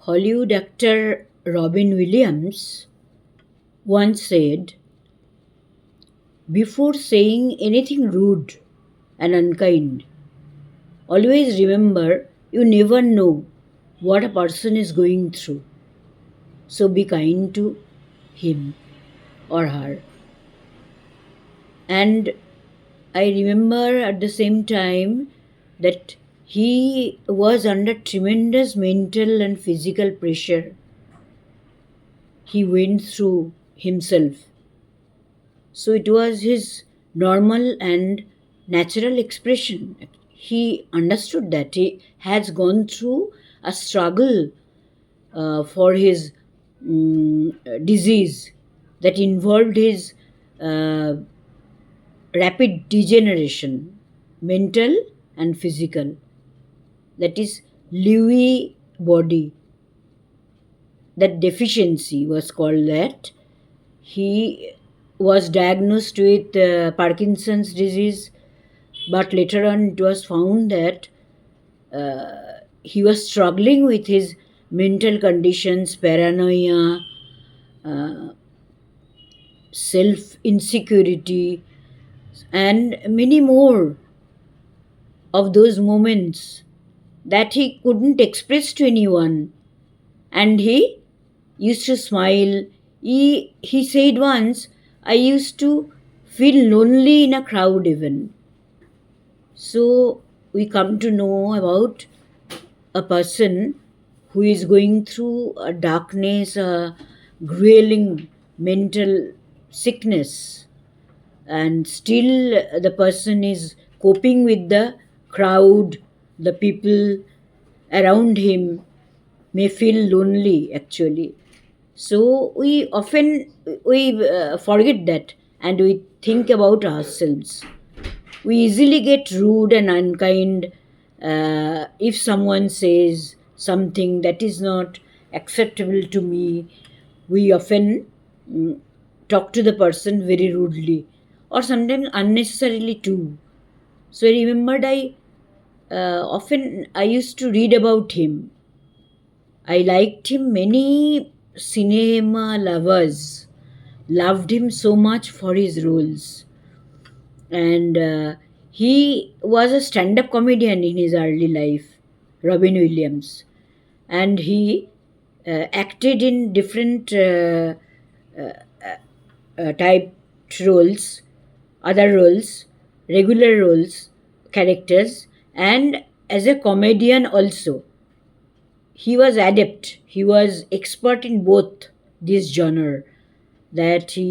Hollywood actor Robin Williams once said, "Before saying anything rude and unkind, always remember you never know what a person is going through. So be kind to him or her." And I remember at the same time that he was under tremendous mental and physical pressure he went through himself. So it was his normal and natural expression. He understood that he has gone through a struggle for his disease that involved his uh, rapid degeneration, mental and physical. That is Lewy body. That deficiency was called that. He was diagnosed with Parkinson's disease, but later on it was found that he was struggling with his mental conditions, paranoia, uh, self insecurity, and many more of those moments that he couldn't express to anyone. And he used to smile. He said once, "I used to feel lonely in a crowd even." So we come to know about a person who is going through a darkness, a grueling mental sickness, and still the person is coping with the crowd, the people around him may feel lonely actually. So we often we forget that and we think about ourselves. We easily get rude and unkind if someone says something that is not acceptable to me. We often mm, talk to the person very rudely or sometimes unnecessarily too. So I remembered I used to read about him. I liked him. Many cinema lovers loved him so much for his roles. And he was a stand up comedian in his early life, Robin Williams. And he acted in different typed roles, other roles, regular roles, characters, and as a comedian also. He was adept, he was expert in both this genre, that he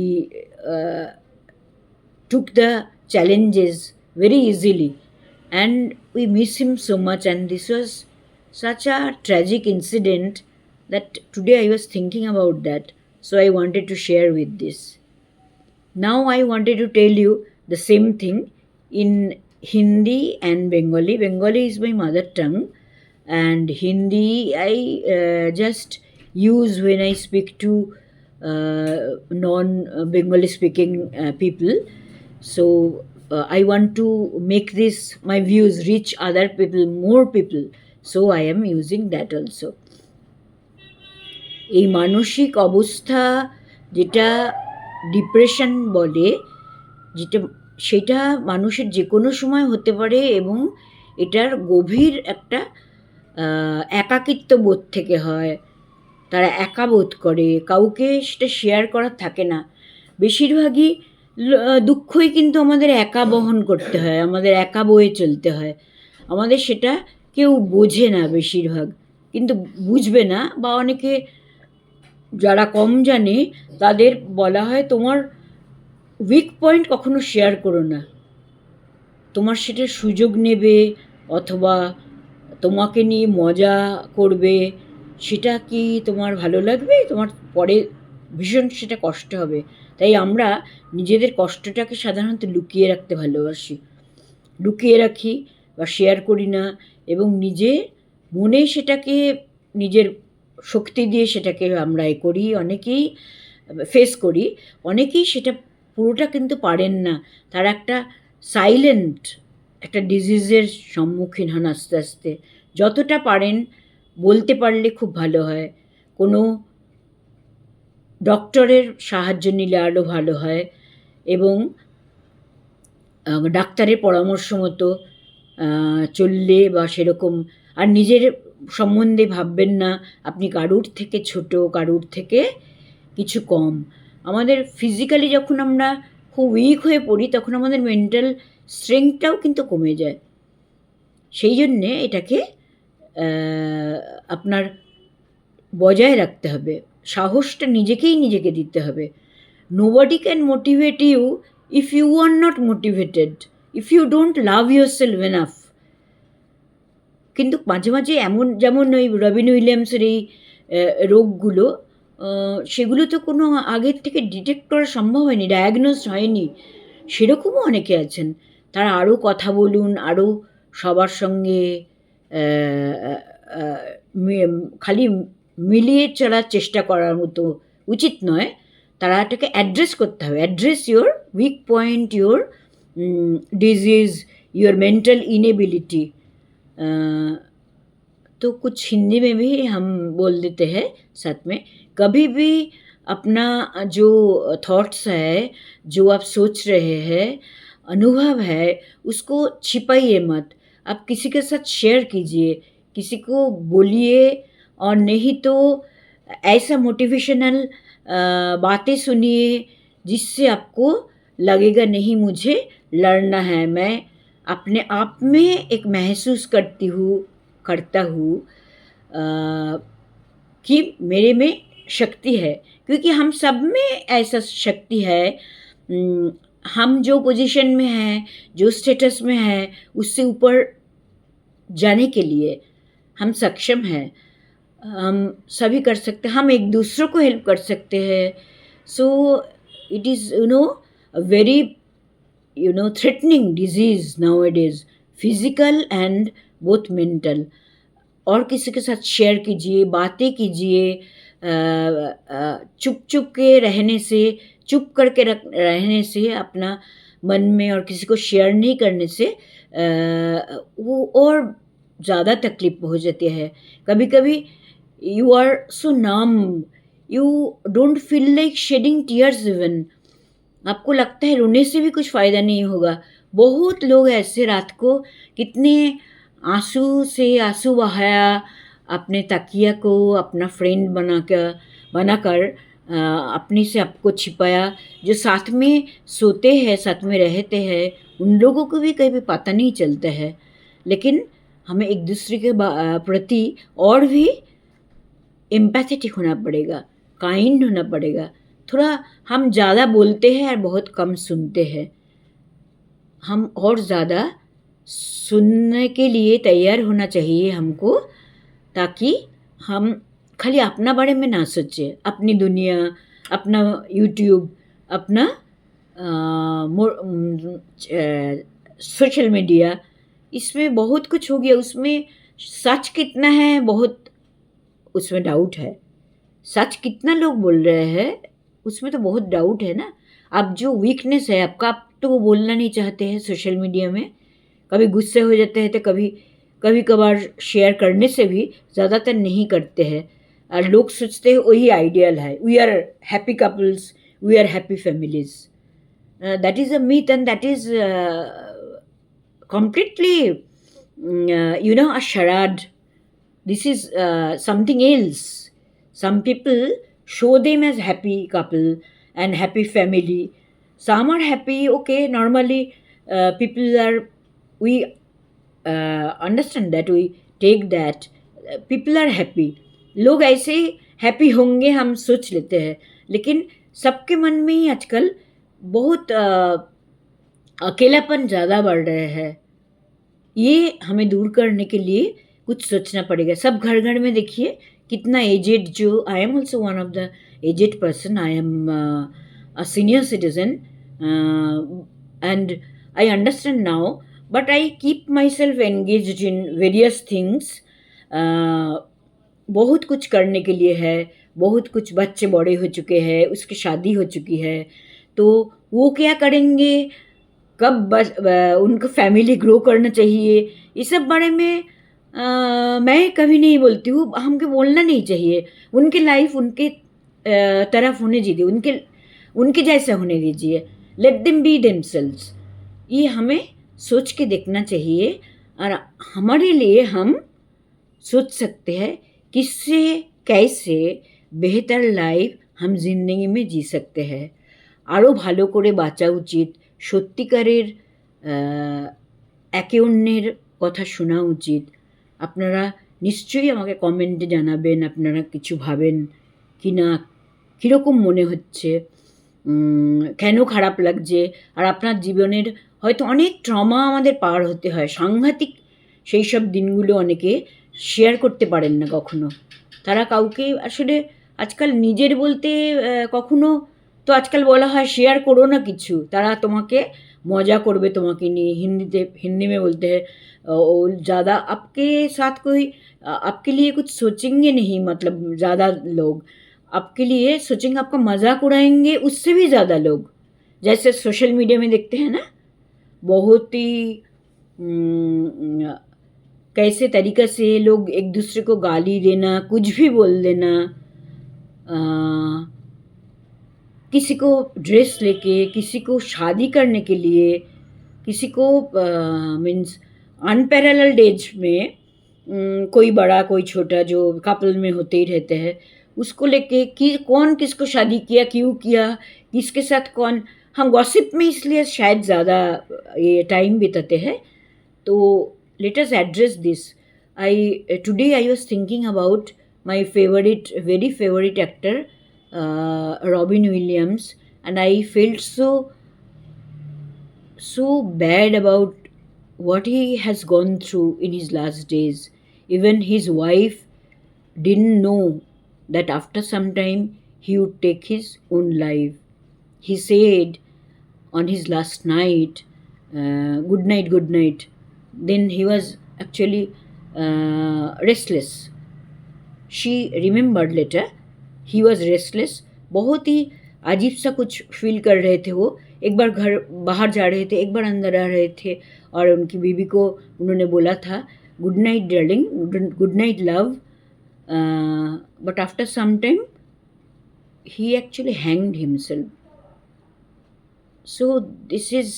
took the challenges very easily, and we miss him so much. And this was such a tragic incident that today I was thinking about that, so I wanted to share with this. Now I wanted to tell you the same thing in Hindi and Bengali. Bengali is my mother tongue, and Hindi I just use when I speak to non Bengali speaking people. So I want to make this my views reach other people, more people. So I am using that also. এই মানসিক অবস্থা যেটা depression বলে, যেটা সেটা মানুষের যে কোনো সময় হতে পারে, এবং এটার গভীর একটা একাকিত্ব বোধ থেকে হয়। তারা একা বোধ করে, কাউকে সেটা শেয়ার করার থাকে না। বেশিরভাগই দুঃখই কিন্তু আমাদের একা বহন করতে হয়, আমাদের একা বয়ে চলতে হয়। আমাদের সেটা কেউ বোঝে না বেশিরভাগ, কিন্তু বুঝবে না, বা অনেকে যারা কম জানে তাদের বলা হয় তোমার উইক পয়েন্ট কখনো শেয়ার করো না, তোমার সেটার সুযোগ নেবে অথবা তোমাকে নিয়ে মজা করবে, সেটা কি তোমার ভালো লাগবে? তোমার পরে ভীষণ সেটা কষ্ট হবে। তাই আমরা নিজেদের কষ্টটাকে সাধারণত লুকিয়ে রাখতে ভালোবাসি, লুকিয়ে রাখি বা শেয়ার করি না, এবং নিজে মনে সেটাকে নিজের শক্তি দিয়ে সেটাকে আমরা করি, অনেকেই ফেস করি। অনেকেই সেটা পুরোটা কিন্তু পারেন না, তারা একটা সাইলেন্ট একটা ডিজিজের সম্মুখীন হন আস্তে আস্তে। যতটা পারেন বলতে পারলে খুব ভালো হয়, কোনো ডক্টরের সাহায্য নিলে আরও ভালো হয়, এবং ডাক্তারের পরামর্শ মতো চললে বা সেরকম আর নিজের সম্বন্ধে ভাববেন না আপনি কারুর থেকে ছোট, কারুর থেকে কিছু কম। আমাদের ফিজিক্যালি যখন আমরা খুব উইক হয়ে পড়ি তখন আমাদের মেন্টাল স্ট্রেংথটাও কিন্তু কমে যায়। সেই জন্যে এটাকে আপনার বজায় রাখতে হবে, সাহসটা নিজেকে দিতে হবে। Nobody can motivate you if you are not motivated, if you don't love yourself enough. কিন্তু মাঝে মাঝে এমন, যেমন ওই রবিন উইলিয়ামসের এই রোগগুলো, সেগুলো তো কোনো আগের থেকে ডিটেক্ট করা সম্ভব হয়নি, ডায়াগনোজ হয়নি, সেরকমও অনেকে আছেন। তারা আরও কথা বলুন, আরও সবার সঙ্গে খালি মিলিয়ে চলার চেষ্টা করার মতো উচিত নয়। তারা এটাকে অ্যাড্রেস করতে হবে, address your weak point, your disease, your mental inability. तो कुछ हिंदी में भी हम बोल देते हैं साथ में। कभी भी अपना जो थॉट्स है, जो आप सोच रहे हैं, अनुभव है, उसको छिपाइए मत। आप किसी के साथ शेयर कीजिए, किसी को बोलिए, और नहीं तो ऐसा मोटिवेशनल बातें सुनिए जिससे आपको लगेगा नहीं मुझे लड़ना है, मैं अपने आप में एक महसूस करता हूँ कि मेरे में शक्ति है, क्योंकि हम सब में ऐसा शक्ति है। हम जो पोजीशन में हैं, जो स्टेटस में हैं, उससे ऊपर जाने के लिए हम सक्षम हैं, हम सभी कर सकते हैं, हम एक दूसरों को हेल्प कर सकते हैं। So it is very threatening disease nowadays, physical and both mental। और किसी के साथ शेयर कीजिए, बातें कीजिए। चुप के रहने से, चुप करके रहने से, अपना मन में और किसी को शेयर नहीं करने से वो और ज़्यादा तकलीफ हो जाती है। कभी कभी you are so numb, you don't feel like shedding tears even. आपको लगता है रोने से भी कुछ फ़ायदा नहीं होगा। बहुत लोग ऐसे रात को कितने आंसू से आंसू बहाया, अपने तकिया को अपना फ्रेंड बनाकर अपने से आपको छिपाया। जो साथ में सोते हैं, साथ में रहते हैं, उन लोगों को भी कभी पता नहीं चलता है। लेकिन हमें एक दूसरे के प्रति और भी एम्पैथेटिक होना पड़ेगा, काइंड होना पड़ेगा। थोड़ा हम ज़्यादा बोलते हैं और बहुत कम सुनते हैं। हम और ज़्यादा सुनने के लिए तैयार होना चाहिए हमको, ताकि हम खाली अपना बारे में ना सोचें, अपनी दुनिया, अपना यूट्यूब, अपना सोशल मीडिया, इसमें बहुत कुछ हो गया। उसमें सच कितना है, बहुत उसमें डाउट है। सच कितना लोग बोल रहे हैं, उसमें तो बहुत डाउट है ना। अब जो वीकनेस है आपका, आप तो वो बोलना नहीं चाहते हैं सोशल मीडिया में। कभी गुस्से हो जाते हैं, तो कभी कभार शेयर करने से भी ज़्यादातर नहीं करते हैं। और लोग सोचते हैं वही आइडियल है, we are happy couples, we are happy families. That is a myth, and that is completely a charade. This is something else. Some people show them as happy couple and happy family. Some are happy, okay, normally we understand that, we take that, people are happy। लोग ऐसे happy होंगे हम सोच लेते हैं, लेकिन सबके मन में ही आजकल बहुत अकेलापन ज़्यादा बढ़ रहे हैं। ये हमें दूर करने के लिए कुछ सोचना पड़ेगा। सब घर घर में देखिए कितना एजेड, जो I am also one of the aged person, I am a senior citizen and I understand now, but I keep myself engaged in various things. बहुत कुछ करने के लिए है, बहुत कुछ, बच्चे बड़े हो चुके हैं, उसकी शादी हो चुकी है, तो वो क्या करेंगे, कब उनको फैमिली ग्रो करना चाहिए, इस सब बारे में मैं कभी नहीं बोलती हूँ, हमको बोलना नहीं चाहिए। उनकी लाइफ उनके तरफ होने दीजिए, उनके उनके जैसा होने दीजिए। Let them be themselves. ये हमें सोच के देखना चाहिए और हमारे लिए हम सोच सकते हैं किससे कैसे বেহতর লাইফ हम জিন্দগি में জি सकते हैं। আরও ভালো করে বাঁচা উচিত, সত্যিকারের একে অন্যের কথা শোনা উচিত। আপনারা নিশ্চয়ই আমাকে কমেন্টে জানাবেন আপনারা কিছু ভাবেন কি না, কীরকম মনে হচ্ছে, কেন খারাপ লাগছে। আর আপনার জীবনের হয়তো অনেক ট্রমা আমাদের পার হতে হয়, সাংঘাতিক সেই সব দিনগুলো অনেকে শেয়ার করতে পারেন না কখনো। তারা কাউকে আসলে আজকাল নিজের বলতে কখনো তো আজকাল বলা হয় শেয়ার করো না কিছু, তারা তোমাকে मज़ा করবে তোমাকে নিয়ে। हिंदी में बोलते हैं और ज़्यादा आपके साथ कोई आपके लिए कुछ सोचेंगे नहीं, मतलब ज़्यादा लोग आपके लिए सोचेंगे, आपका मजाक उड़ाएंगे उससे भी ज़्यादा लोग। जैसे सोशल मीडिया में देखते हैं ना, बहुत ही कैसे तरीक़े से लोग एक दूसरे को गाली देना, कुछ भी बोल देना, किसी को ड्रेस लेके, किसी को शादी करने के लिए, किसी को मीन्स अनपैरेलल्ड एज में कोई बड़ा कोई छोटा जो कपल में होते ही रहते हैं, उसको लेके कि कौन किसको शादी किया, क्यों किया, किसके साथ कौन। हम गॉसिप में इसलिए शायद ज़्यादा ये टाइम बिताते हैं। तो let us address this. Today I was thinking about my favourite, very favourite actor Robin Williams, and I felt so bad about what he has gone through in his last days. Even his wife didn't know that after some time he would take his own life. He said on his last night, good night, good night. Then he was actually restless. She remembered later he was restless, बहुत ही अजीब सा कुछ feel कर रहे थे वो। एक बार घर बाहर जा रहे थे, एक बार अंदर आ रहे थे, और उनकी बीवी को उन्होंने बोला था good night darling, good night love, but after some time he actually hanged himself. So this is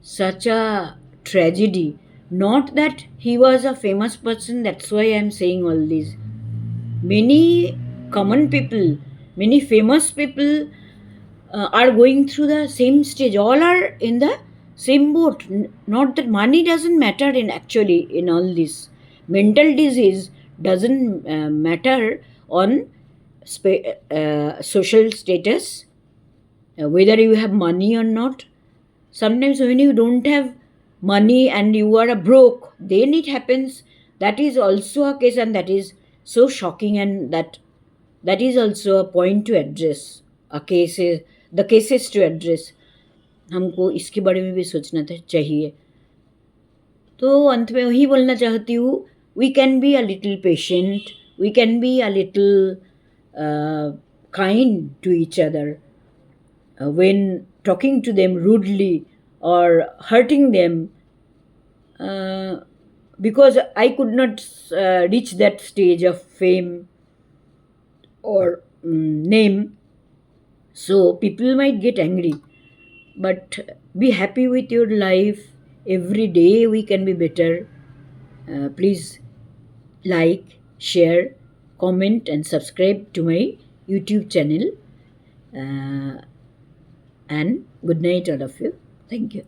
such a tragedy. Not that he was a famous person, that's why I am saying all this. Many common people, many famous people are going through the same stage. All are in the same boat. Not that money doesn't matter in actually in all this. Mental disease doesn't matter on social status, whether you have money or not. Sometimes when you don't have money and you are a broke, then it happens. That is also a case, and that is so shocking, and that is also a point to address. The cases to address. हमको इसके बारे में भी सोचना चाहिए। तो अंत में वही बोलना चाहती हूँ, we can be a little patient, we can be a little kind to each other when talking to them rudely or hurting them, because I could not reach that stage of fame or name, so people might get angry. But be happy with your life. Every day we can be better. Please like, share, comment and subscribe to my YouTube channel. And good night all of you. Thank you.